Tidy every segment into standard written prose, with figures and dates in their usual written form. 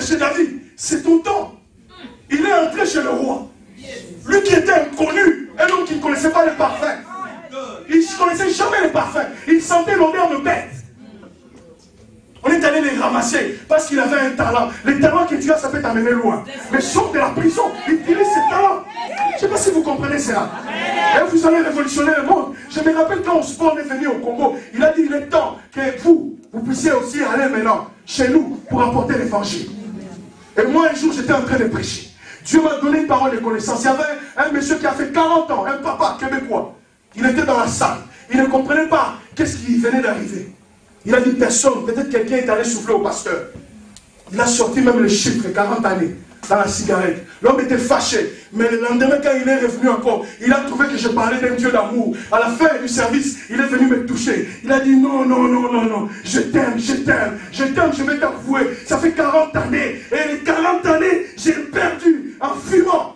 chercher David. C'est ton temps. Il est entré chez le roi. Lui qui était inconnu, un homme qui ne connaissait pas les parfums. Il ne connaissait jamais les parfums. Il sentait l'odeur de bête. On est allé les ramasser parce qu'il avait un talent. Les talents que tu as, ça peut t'amener loin. Mais sort de la prison, il utilise ses talents. Je ne sais pas si vous comprenez cela. Et vous allez révolutionner le monde. Je me rappelle quand Osborne est venu au Congo, il a dit il est temps que vous puissiez aussi aller maintenant chez nous pour apporter l'évangile. Et moi un jour j'étais en train de prêcher. Dieu m'a donné une parole de connaissance. Il y avait un monsieur qui a fait 40 ans, un papa québécois. Il était dans la salle. Il ne comprenait pas qu'est-ce qui venait d'arriver. Il a dit personne, peut-être quelqu'un est allé souffler au pasteur. Il a sorti même les chiffres, 40 années, dans la cigarette. L'homme était fâché. Mais le lendemain, quand il est revenu encore, il a trouvé que je parlais d'un Dieu d'amour. À la fin du service, il est venu me toucher. Il a dit non, non, non, non, non. Je t'aime, je t'aime, je t'aime, je vais t'avouer. Ça fait 40 années. Et les 40 années, j'ai perdu en fumant.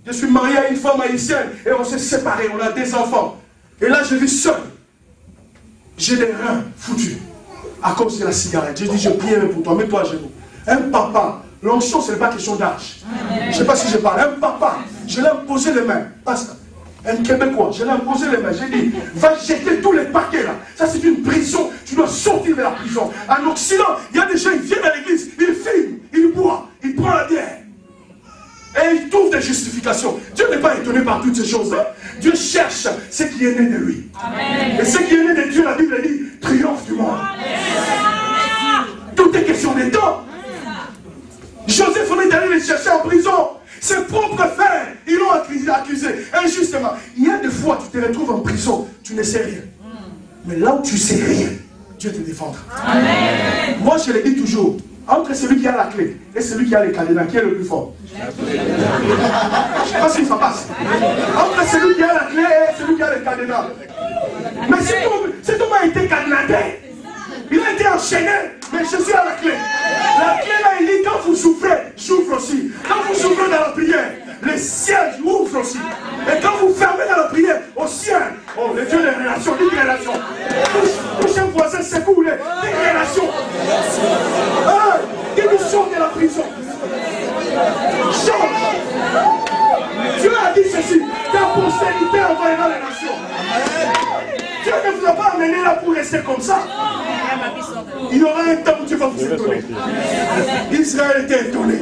Je suis marié à une femme haïtienne et on s'est séparés, on a des enfants. Et là, je vis seul. J'ai des reins foutus à cause de la cigarette. J'ai dit, je prierai pour toi, mets-toi à genoux. Un papa, l'onction, ce n'est pas question d'âge. Je ne sais pas si je parle. Un papa, je l'ai imposé les mains. Un Québécois, je l'ai imposé les mains. J'ai dit, va jeter tous les paquets là. Ça, c'est une prison. Tu dois sortir de la prison. En Occident, il y a des gens, ils viennent à l'église, ils fument, ils boivent, ils prennent la bière. Et il trouve des justifications. Dieu n'est pas étonné par toutes ces choses. Dieu cherche ce qui est né de lui. Amen. Et ce qui est né de Dieu, la Bible dit, triomphe du monde. Amen. Tout est question de temps. Joseph, on est allé les chercher en prison. Ses propres frères, ils l'ont accusé injustement. Il y a des fois, tu te retrouves en prison, tu ne sais rien. Mais là où tu ne sais rien, Dieu te défendra. Amen. Moi, je le dis toujours. Entre celui qui a la clé et celui qui a les cadenas, qui est le plus fort? Je ne sais pas si ça passe. Entre celui qui a la clé et celui qui a les cadenas. Mais cet homme a été cadenaté. Il a été enchaîné. Mais Jésus a la clé. La clé là, il dit, quand vous souffrez, j'ouvre aussi. Quand vous souffrez dans la prière, les ciels ouvrent aussi. Et quand vous fermez dans la prière, au ciel, oh, le Dieu des relations, dis relation. Touche un voisin, secoue-les, dis relation. Il nous sort de la prison. Change. Dieu a dit ceci, ta postérité envahira les nations. Dieu ne vous a pas amené là pour rester comme ça. Il y aura un temps où Dieu va vous étonner. Israël était étonné.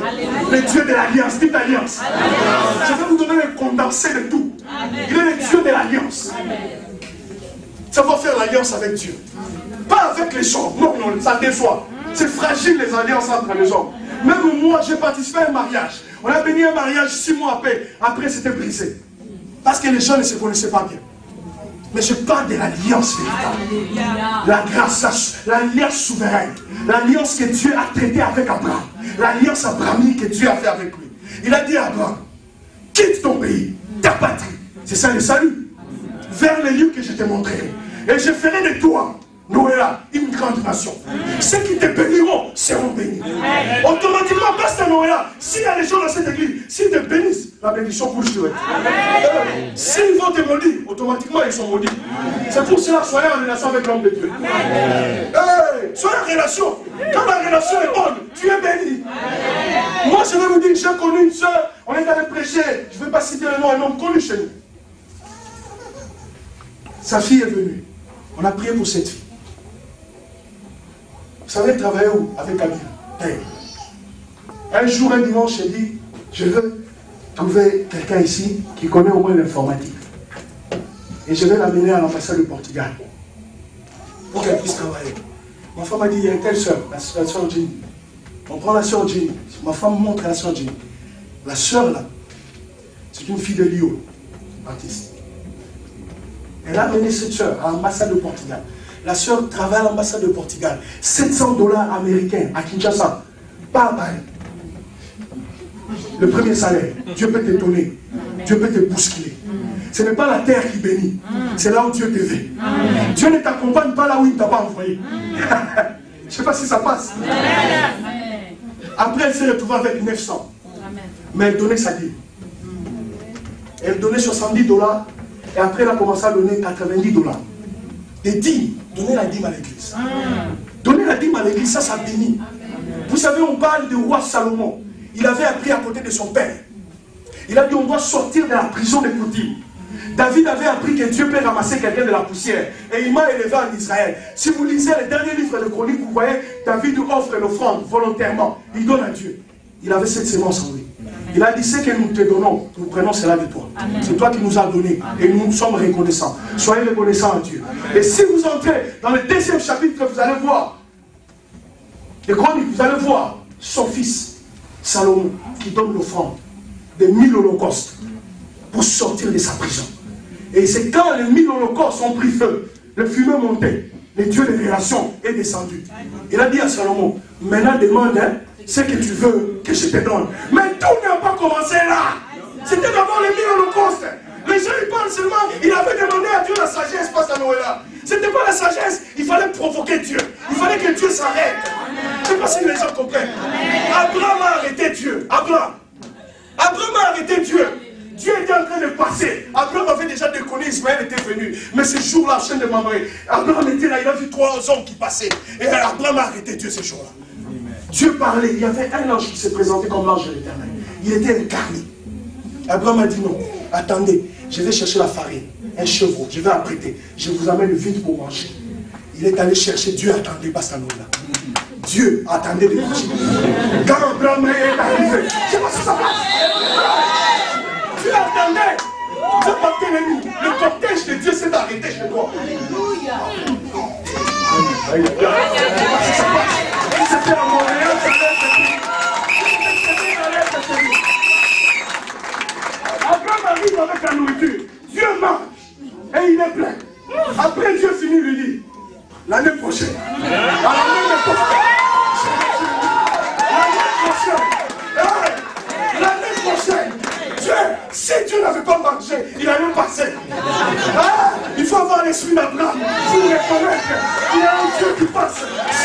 Le Dieu de l'alliance, dites alliance. Je vais vous donner le condensé de tout. Il est le Dieu de l'alliance. Ça va faire l'alliance avec Dieu. Pas avec les gens. Non, non, ça déçoit. C'est fragile les alliances entre les hommes. Même moi, j'ai participé à un mariage. On a béni un mariage 6 mois après c'était brisé. Parce que les gens ne se connaissaient pas bien. Mais je parle de l'alliance véritable. La grâce, l'alliance souveraine. L'alliance que Dieu a traitée avec Abraham. L'alliance abrahamique que Dieu a fait avec lui. Il a dit à Abraham, quitte ton pays, ta patrie. C'est ça le salut. Vers les lieux que je te montrerai. Et je ferai de toi, Noéla, une grande nation. Ceux qui te béniront seront bénis. Automatiquement, pasteur Noéla, s'il y a des gens dans cette église, s'ils te bénissent, la bénédiction couche sur eux. S'ils vont te maudire, automatiquement ils sont maudits. C'est pour cela, soyez en relation avec l'homme de Dieu. Soyez en relation. Quand la relation est bonne, tu es béni. Moi, je vais vous dire, j'ai connu une soeur, on est allé prêcher, je ne vais pas citer le nom, un homme connu chez nous. Sa fille est venue. On a prié pour cette fille. Vous savez travailler où? Avec Kabila. Un jour, un dimanche, elle dit, je veux trouver quelqu'un ici qui connaît au moins l'informatique. Et je vais l'amener à l'ambassade du Portugal. Pour qu'elle puisse travailler. Ma femme a dit, il y a une telle soeur, la soeur Jenny. On prend la soeur Jenny. Ma femme montre la soeur Jenny. La soeur là, c'est une fille de Lyon, artiste. Elle a amené cette soeur à l'ambassade du Portugal. La soeur travaille à l'ambassade du Portugal. 700 $ américains à Kinshasa. Pas à Paris. Le premier salaire. Dieu peut t'étonner. Dieu peut te bousculer. Ce n'est pas la terre qui bénit. C'est là où Dieu te veut. Dieu ne t'accompagne pas là où il ne t'a pas envoyé. Je ne sais pas si ça passe. Après, elle s'est retrouvée avec 900. Mais elle donnait sa dîme. Elle donnait 70 $. Et après, elle a commencé à donner 90 $. Des dîmes. Donner la dîme à l'église. Donner la dîme à l'église, ça bénit. Vous savez, on parle du roi Salomon. Il avait appris à côté de son père. Il a dit, on doit sortir de la prison des coutumes. David avait appris que Dieu peut ramasser quelqu'un de la poussière. Et il m'a élevé en Israël. Si vous lisez les derniers livres de Chroniques, vous voyez, David offre l'offrande volontairement. Il donne à Dieu. Il avait cette sémence en lui. Il a dit, ce que nous te donnons, nous prenons cela de toi. C'est toi qui nous as donné. Et nous sommes reconnaissants. Soyez reconnaissants à Dieu. Et si vous entrez dans le 2e chapitre, vous allez voir, les Chroniques, vous allez voir son fils, Salomon, qui donne l'offrande de 1000 holocaustes pour sortir de sa prison. Et c'est quand les 1000 holocaustes ont pris feu, le fumée montait, le Dieu des relations est descendu. Il a dit à Salomon, maintenant demande ce que tu veux que je te donne. Mais tout n'a pas commencé là. C'était d'abord les 1000 holocaustes. Les gens ils parlent seulement, il avait demandé à Dieu la sagesse, pas à Noël. C'était pas la sagesse, il fallait provoquer Dieu. Il fallait que Dieu s'arrête. Je ne sais pas si les gens comprennent. Abraham a arrêté Dieu. Abraham a arrêté Dieu. Dieu était en train de passer. Abraham avait déjà déconné, Ismaël était venu. Mais ce jour-là, chaîne de Mamré, Abraham était là, il a vu 3 hommes qui passaient. Et Abraham a arrêté Dieu ce jour-là. Dieu parlait, il y avait un ange qui s'est présenté comme l'ange de l'Éternel. Il était incarné. Abraham a dit non, attendez, je vais chercher la farine, un chevreau, je vais apprêter, je vous amène le vide pour manger. Il est allé chercher, Dieu attendait Bastanola. Dieu attendait de manger. Quand Abraham est arrivé, je sais pas si ça passe. Dieu attendait. Dieu portait l'ennemi. Le cortège de Dieu s'est arrêté chez toi. Alléluia. C'était à Montréal, ça Abraham arrive avec la nourriture. Dieu mange. Et il est plein. Après Dieu finit lui dit, l'année prochaine. L'année prochaine. Dieu, si Dieu n'avait pas marché, il allait passer. Il faut avoir l'esprit d'Abraham pour reconnaître qu'il y a un Dieu qui passe.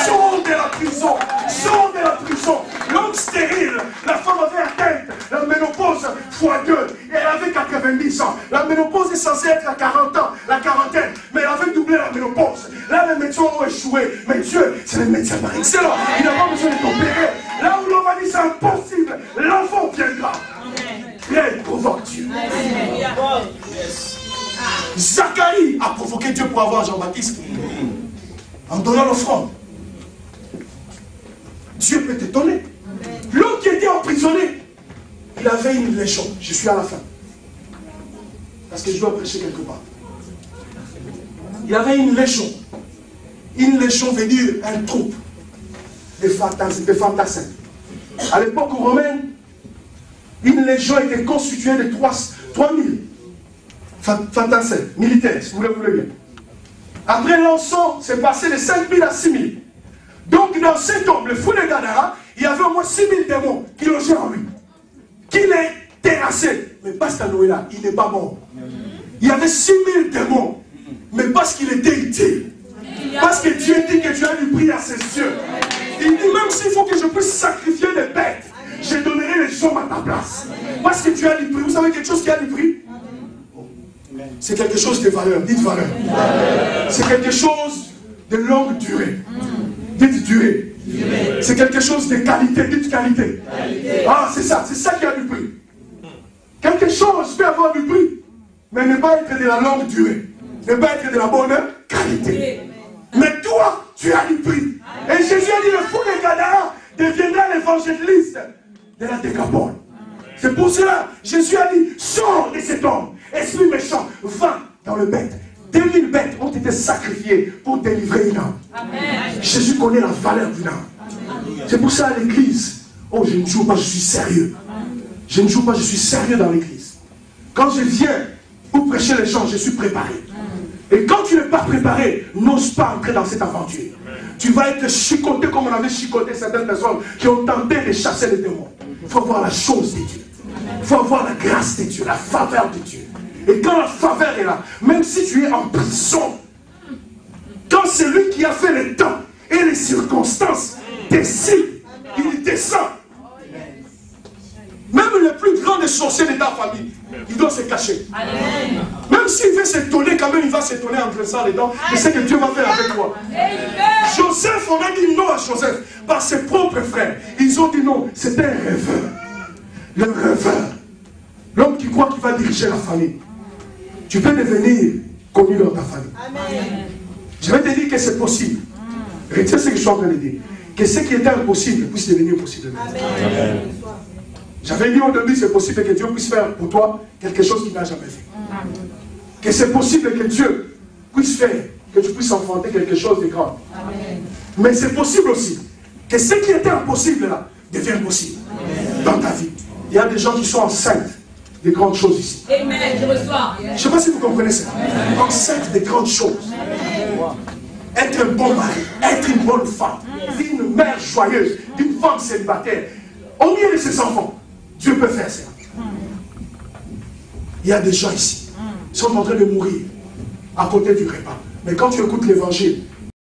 Sors de la prison. Sors de la prison. L'homme stérile, la femme avait atteint la ménopause x2. Et elle avait 90 ans. La ménopause est censée être à 40 ans, la quarantaine. Mais elle avait doublé la ménopause. Là, les médecins ont échoué. Mais Dieu, c'est le médecin par excellence. Il n'a pas besoin de t'opérer. Là où l'homme a dit c'est impossible, l'enfant viendra. Là, il provoque Dieu. Zacharie a provoqué Dieu pour avoir Jean-Baptiste en donnant l'offrande. Dieu peut t'étonner. L'homme qui était emprisonné, il avait une légion. Je suis à la fin. Parce que je dois prêcher quelque part. Il avait une légion. Une légion veut dire un troupe de fantassins. À l'époque romaine, une légion était constituée de 3000 fantassins, militaires, si vous le voulez bien. Après l'encens, c'est passé de 5000 à 6000. Donc dans cet homme, le fou de Gadara, il y avait au moins 6000 démons qui logeaient en lui. Qui les terrassaient. Mais parce qu'à Noël, il n'est pas mort. Il y avait 6000 démons. Mais parce qu'il était utile. Parce que Dieu dit que tu as du prix à ses yeux. Il dit même s'il faut que je puisse sacrifier des bêtes, je donnerai les hommes à ta place. Parce que tu as du prix. Vous savez quelque chose qui a du prix? C'est quelque chose de valeur. Dites valeur. C'est quelque chose de longue durée. Dites durée. C'est quelque chose de qualité. Dites qualité. Ah, c'est ça qui a du prix. Quelque chose peut avoir du prix, mais ne pas être de la longue durée. Ne pas être de la bonne qualité. Mais toi, tu as du prix. Et Jésus a dit, le fou de Gadara deviendra l'évangéliste de la Décapole. C'est pour cela, Jésus a dit, sors de cet homme, esprit méchant, va dans le bête. 2000 bêtes ont été sacrifiées pour délivrer une âme. Jésus connaît la valeur d'une âme. C'est pour ça à l'église, oh je ne joue pas, je suis sérieux. Je ne joue pas, je suis sérieux dans l'église. Quand je viens pour prêcher les gens, je suis préparé. Et quand tu n'es pas préparé, n'ose pas entrer dans cette aventure. Tu vas être chicoté comme on avait chicoté certaines personnes qui ont tenté de chasser les démons. Il faut voir la chose de Dieu. Il faut avoir la grâce de Dieu, la faveur de Dieu. Et quand la faveur est là, même si tu es en prison, quand celui qui a fait le temps et les circonstances décide, il descend. Même le plus grand des sorciers de ta famille, il doit se cacher. Même Même s'il veut s'étonner, quand même, il va s'étonner en dressant les dents de ce que Dieu va faire avec toi. Joseph, on a dit non à Joseph par ses propres frères. Ils ont dit non, c'était un rêveur. Le rêveur. L'homme qui croit qu'il va diriger la famille. Tu peux devenir connu dans ta famille. Amen. Je vais te dire que c'est possible. Retiens ce que je suis en train de dire. Que ce qui était impossible puisse devenir possible. Amen. J'avais dit au début, c'est possible que Dieu puisse faire pour toi quelque chose qu'il n'a jamais fait. Amen. Que c'est possible que Dieu puisse faire, que tu puisses enfanter quelque chose de grand. Amen. Mais c'est possible aussi que ce qui était impossible là devienne possible. Amen. Dans ta vie. Il y a des gens qui sont enceintes de grandes choses ici. Amen. Je reçois. Je ne sais pas si vous comprenez ça. Enceintes de grandes choses. Amen. Être un bon mari, être une bonne femme, une mère joyeuse, une femme célibataire. Au milieu de ses enfants, Dieu peut faire ça. Il y a des gens ici qui sont en train de mourir à côté du repas. Mais quand tu écoutes l'évangile,